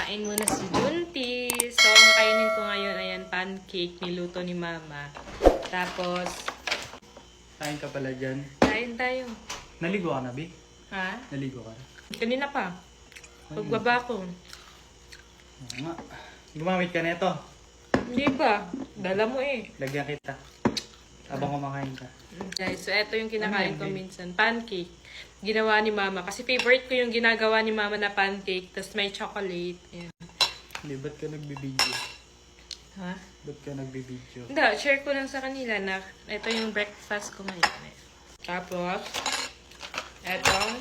Kain muna si Buntis. So, ang kainin ko ngayon, ayan, pancake niluto ni Mama. Tapos, Kain ka pala dyan. kain tayo. Naligo ka na, Bi? Ha? Naligo ka na. Kanina pa. Pagbaba ko. Oo nga. Gumamit ka nito. Hindi ba? Dala mo eh. Lagyan kita. Habang kumakain ka. Guys, so ito yung kinakain Ano ko yan, babe? minsan. Pancake. Ginawa ni Mama. Kasi favorite ko yung ginagawa ni Mama na pancake. Tapos may chocolate. Ayan. Hindi, ba't ka nagbibideo? Ha? Ba't ka nagbibideo? Hindi, share ko lang sa kanila na ito yung breakfast ko ngayon. Tapos, etong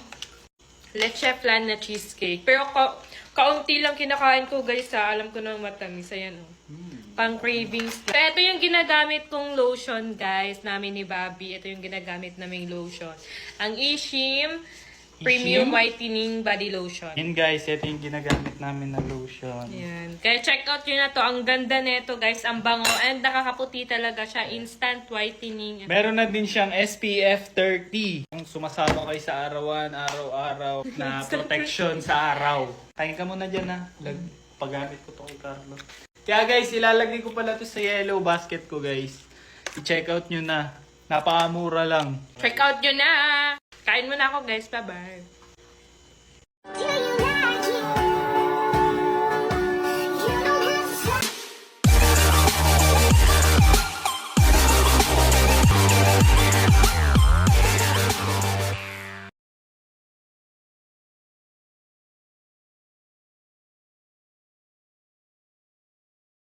leche flan na cheesecake. Pero kaunti lang kinakain ko guys ha. Alam ko na matamis. Ayan oh. Pang cravings. So, ito yung ginagamit kong lotion guys namin ni Bobby. Ito yung ginagamit naming lotion. Ang Ishim Premium Whitening Body Lotion. Yun guys, ito yung ginagamit namin na lotion. Yan. Kaya check out yun na to. Ang ganda nito guys. Ang bango. And nakakaputi talaga siya. Instant whitening. Meron na din siyang SPF 30. Kung sumasama kayo sa arawan, araw-araw na protection sa araw. Kain ka muna dyan ha. Paggamit ko to kay Carlo. Kaya guys, ilalagay ko pala to sa yellow basket ko guys. I-check out nyo na. Napakamura lang. Check out yun na. Kain mo na ako guys. Bye-bye.